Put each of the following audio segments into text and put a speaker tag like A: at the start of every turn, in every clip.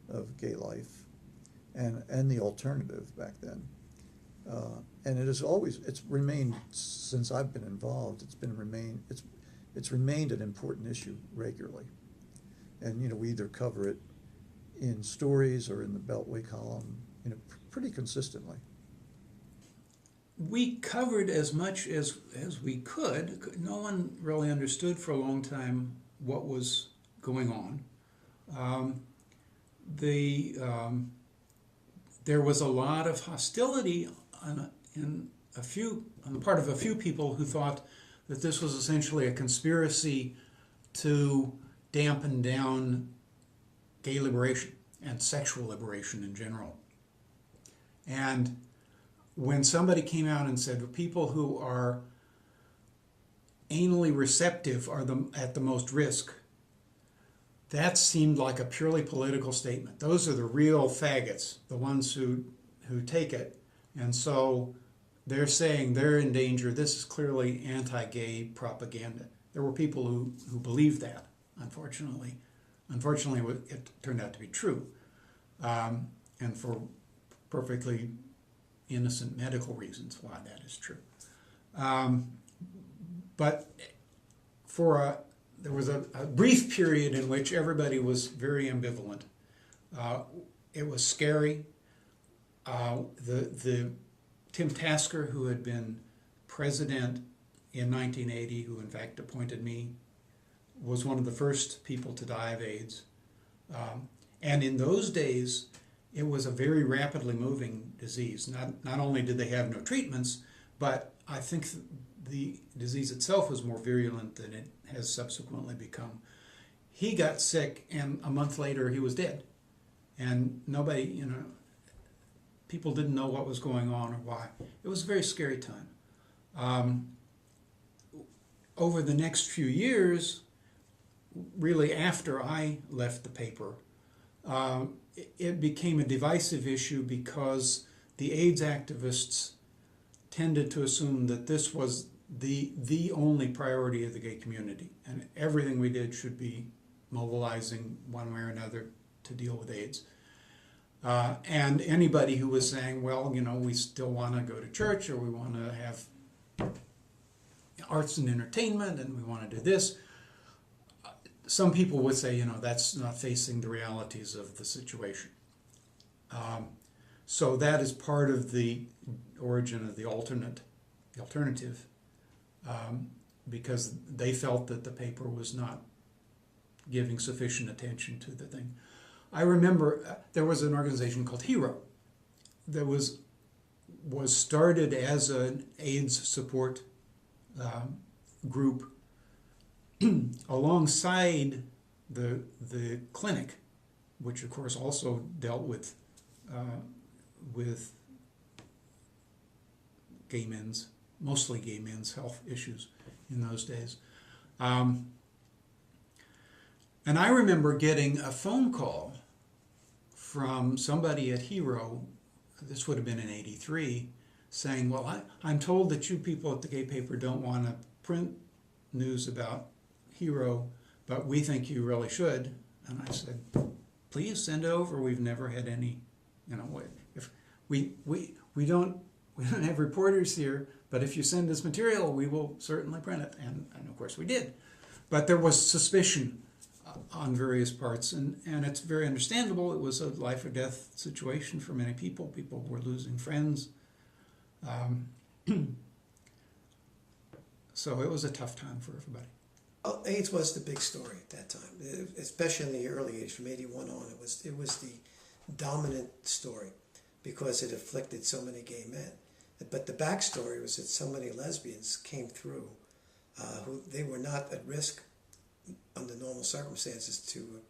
A: of gay life and the alternative back then. And it has always, it's remained, since I've been involved, it's remained an important issue regularly. And, we either cover it in stories or in the Beltway column, pretty consistently.
B: We covered as much as we could. No one really understood for a long time what was going on. There was a lot of hostility on the part of a few people who thought that this was essentially a conspiracy to dampen down gay liberation and sexual liberation in general. And when somebody came out and said people who are anally receptive are at the most risk, that seemed like a purely political statement. Those are the real faggots, the ones who take it. And so they're saying they're in danger. This is clearly anti-gay propaganda. There were people who believed that, unfortunately. Unfortunately, it turned out to be true. And for perfectly innocent medical reasons why that is true. But there was a brief period in which everybody was very ambivalent. It was scary. The Tim Tasker, who had been president in 1980, who in fact appointed me, was one of the first people to die of AIDS. And in those days, it was a very rapidly moving disease. Not only did they have no treatments, but I think the disease itself was more virulent than it has subsequently become. He got sick, and a month later he was dead. And nobody, people didn't know what was going on or why. It was a very scary time. Over the next few years, really after I left the paper, it became a divisive issue because the AIDS activists tended to assume that this was the only priority of the gay community, and everything we did should be mobilizing one way or another to deal with AIDS. And anybody who was saying, well, we still want to go to church, or we want to have arts and entertainment, and we want to do this, some people would say, that's not facing the realities of the situation. So that is part of the origin of the alternative, because they felt that the paper was not giving sufficient attention to the thing. I remember there was an organization called HERO that was started as an AIDS support group alongside the clinic, which of course also dealt with mostly gay men's health issues in those days. And I remember getting a phone call from somebody at HERO, this would have been in '83, saying, well, I'm told that you people at the gay paper don't want to print news about HERO, but we think you really should. And I said, please send it over. We've never had any, if we don't have reporters here, but if you send us material, we will certainly print it. And of course we did. But there was suspicion on various parts, and it's very understandable. It was a life or death situation for many people. People were losing friends. So it was a tough time for everybody.
C: Well, AIDS was the big story at that time, especially in the early age, from '81 on. It was the dominant story because it afflicted so many gay men. But the backstory was that so many lesbians came through who they were not at risk under normal circumstances to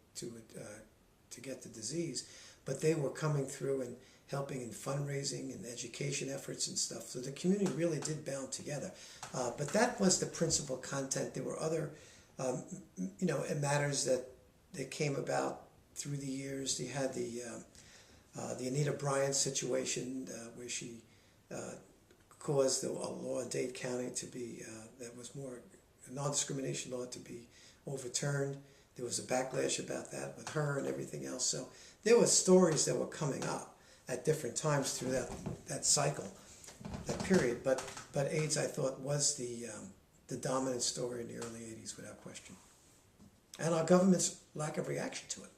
C: get the disease, but they were coming through and helping in fundraising and education efforts and stuff. So the community really did bound together. But that was the principal content. There were other, matters that came about through the years. You had the Anita Bryant situation where she caused a law in Dade County to be, that was more a non-discrimination law to be overturned. there was a backlash about that with her and everything else. So there were stories that were coming up at different times through that cycle, that period. But AIDS, I thought, was the dominant story in the early 80s without question. And our government's lack of reaction to it.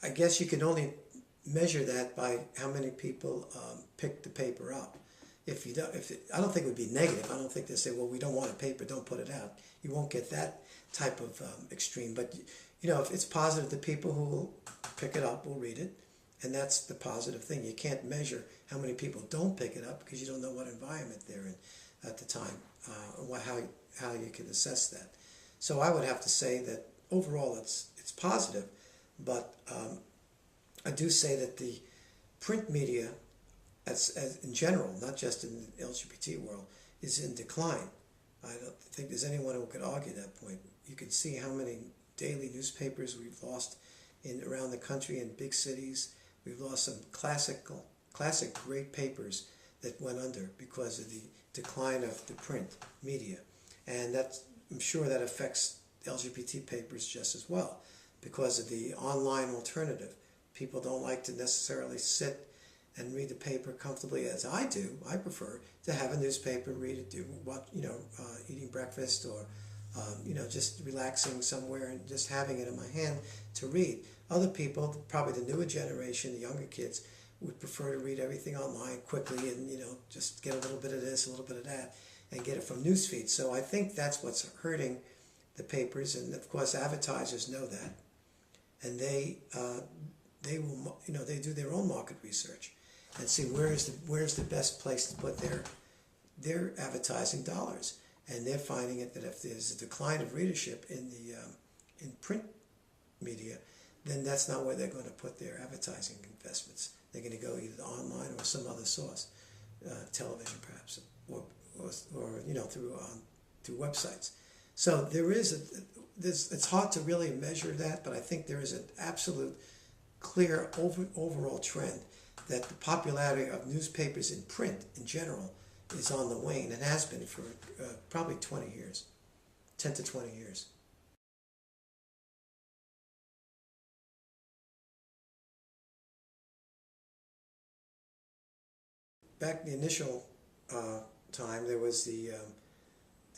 C: I guess you can only measure that by how many people pick the paper up. If you don't, I don't think it would be negative. I don't think they say, well, we don't want a paper, don't put it out. You won't get that type of extreme. But you know, if it's positive, the people who will pick it up will read it, and that's the positive thing. You can't measure how many people don't pick it up because you don't know what environment they're in at the time, or how you can assess that. So I would have to say that overall it's positive, but I do say that the print media, as in general, not just in the LGBT world, is in decline. I don't think there's anyone who could argue that point. You can see how many daily newspapers we've lost around the country in big cities. We've lost some classic great papers that went under because of the decline of the print media. And I'm sure that affects LGBT papers just as well because of the online alternative. People don't like to necessarily sit and read the paper comfortably as I do. I prefer to have a newspaper, read it, eating breakfast or just relaxing somewhere and just having it in my hand to read. Other people, probably the newer generation, the younger kids, would prefer to read everything online quickly and just get a little bit of this, a little bit of that, and get it from news feeds. So I think that's what's hurting the papers, and of course advertisers know that, and they will they do their own market research and see where's the best place to put their advertising dollars, and they're finding it that if there's a decline of readership in print media, then that's not where they're going to put their advertising investments. They're going to go either online or some other source, television perhaps, or through websites. So it's hard to really measure that, but I think there is an absolute clear overall trend that the popularity of newspapers in print in general is on the wane and has been for probably 20 years, 10 to 20 years. Back in the initial time, there was the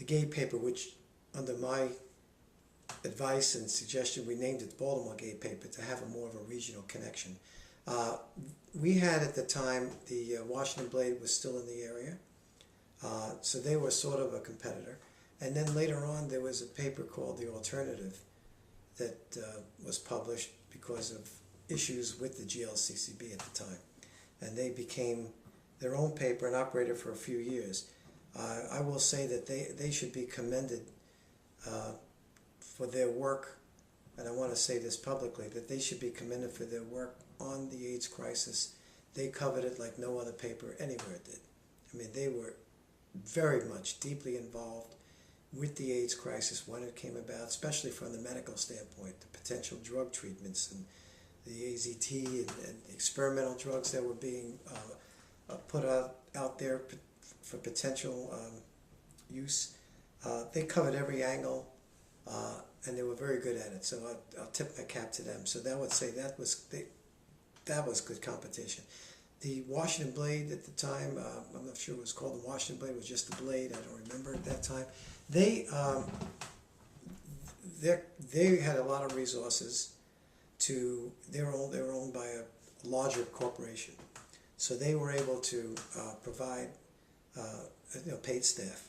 C: gay paper, which under my advice and suggestion, we named it Baltimore Gay Paper to have more of a regional connection. We had at the time, the Washington Blade was still in the area, so they were sort of a competitor. And then later on, there was a paper called The Alternative that was published because of issues with the GLCCB at the time. And they became their own paper and operated for a few years. I will say that they should be commended for their work, and I want to say this publicly, that they should be commended for their work on the AIDS crisis. They covered it like no other paper anywhere did. I mean, they were very much deeply involved with the AIDS crisis when it came about, especially from the medical standpoint, the potential drug treatments and the AZT and experimental drugs that were being put out there for potential use. They covered every angle, and they were very good at it. So I'll tip my cap to them. So that would say that was good competition. The Washington Blade at the time, I'm not sure it was called the Washington Blade, it was just the Blade, I don't remember at that time. They had a lot of resources they were owned by a larger corporation. So they were able to provide paid staff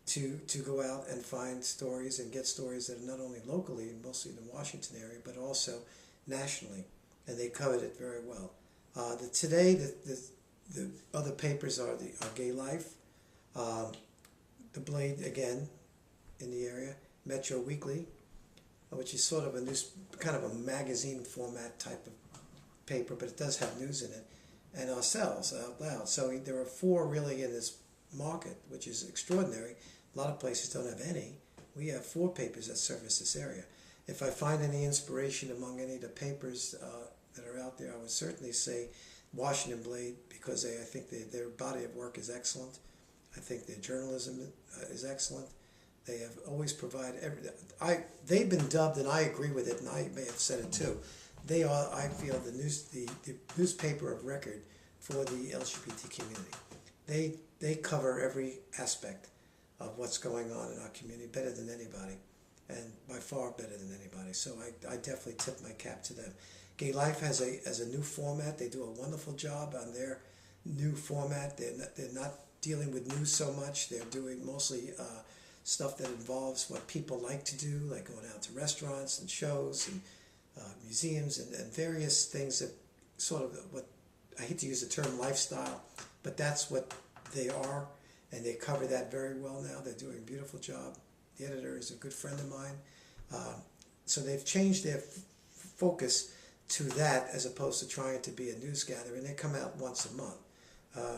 C: to go out and find stories and get stories that are not only locally, mostly in the Washington area, but also nationally, and they covered it very well. Today, the other papers are Gay Life, the Blade again in the area, Metro Weekly, which is sort of kind of a magazine format type of paper, but it does have news in it, and ourselves, Out Loud. So there are four really in this market, which is extraordinary. A lot of places don't have any. We have four papers that service this area. If I find any inspiration among any of the papers that are out there, I would certainly say Washington Blade, because I think their body of work is excellent. I think their journalism is excellent. They have always provided they've been dubbed, and I agree with it, and I may have said it too. They are, I feel, the newspaper of record for the LGBT community. They cover every aspect of what's going on in our community better than anybody, and by far better than anybody. So I definitely tip my cap to them. Gay Life has a new format. They do a wonderful job on their new format. They're not dealing with news so much. They're doing mostly stuff that involves what people like to do, like going out to restaurants and shows and museums and various things that sort of what, I hate to use the term lifestyle, but that's what they are, and they cover that very well now. They're doing a beautiful job. The editor is a good friend of mine. So they've changed their focus to that as opposed to trying to be a news gathering. They come out once a month.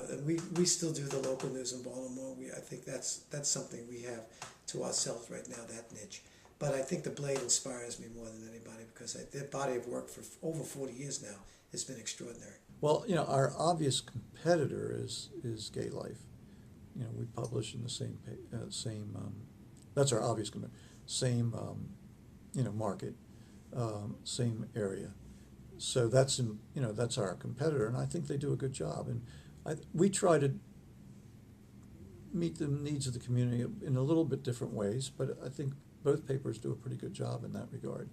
C: And we still do the local news in Baltimore. I think that's something we have to ourselves right now, that niche. But I think the Blade inspires me more than anybody because their body of work for over 40 years now has been extraordinary.
A: Well, our obvious competitor is Gay Life. We publish in the same that's our obvious competitor. Same market, same area. So that's our competitor, and I think they do a good job. And we try to meet the needs of the community in a little bit different ways, but I think both papers do a pretty good job in that regard.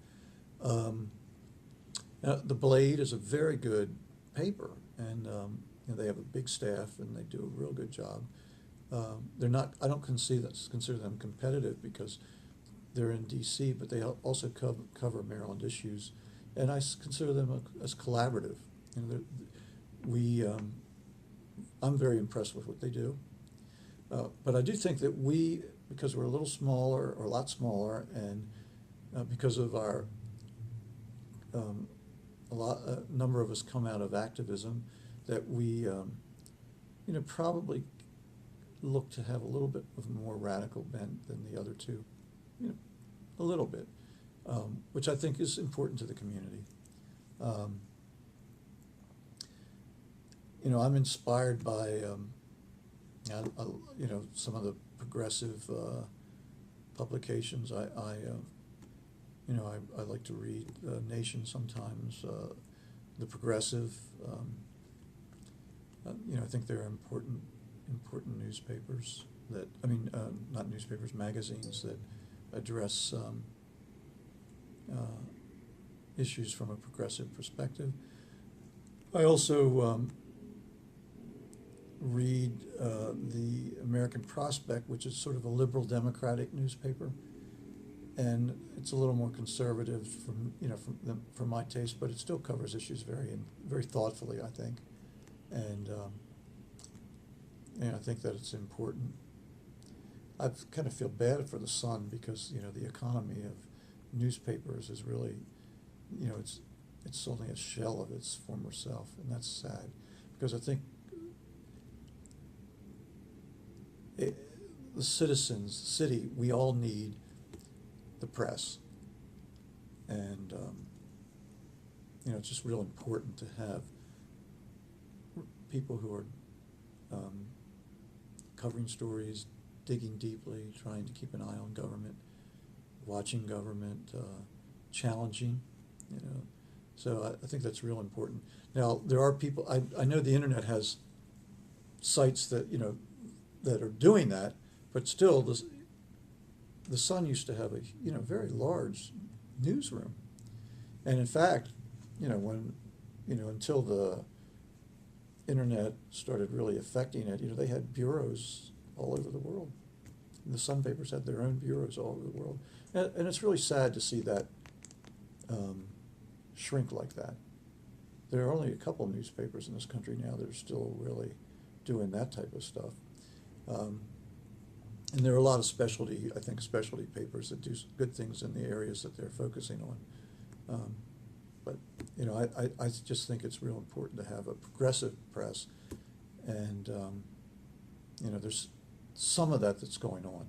A: Now, the Blade is a very good paper, and they have a big staff, and they do a real good job. They're not. I don't consider them competitive because they're in D.C., but they also cover Maryland issues, and I consider them as collaborative. I'm very impressed with what they do, but I do think that because we're a little smaller, or a lot smaller, and because of our a number of us come out of activism, that we probably look to have a little bit of a more radical bent than the other two, a little bit, which I think is important to the community. I'm inspired by some of the progressive publications. I like to read Nation sometimes. The Progressive. I think they're important newspapers not newspapers, magazines that address issues from a progressive perspective. I also read the American Prospect, which is sort of a liberal democratic newspaper, and it's a little more conservative from my taste, but it still covers issues very thoughtfully, I think, and I think that it's important. I kind of feel bad for the Sun because the economy of newspapers is really, it's only a shell of its former self, and that's sad because I think the city, we all need the press, and it's just real important to have people who are covering stories, digging deeply, trying to keep an eye on government, watching government, challenging, So I think that's real important. Now, there are people, I know the internet has sites that, that are doing that, but still, the Sun used to have a, very large newsroom. And in fact, when, until the internet started really affecting it, they had bureaus all over the world. And the Sun papers had their own bureaus all over the world. And it's really sad to see that shrink like that. There are only a couple of newspapers in this country now that are still really doing that type of stuff. And there are a lot of specialty papers that do good things in the areas that they're focusing on. But I just think it's real important to have a progressive press, and there's some of that's going on.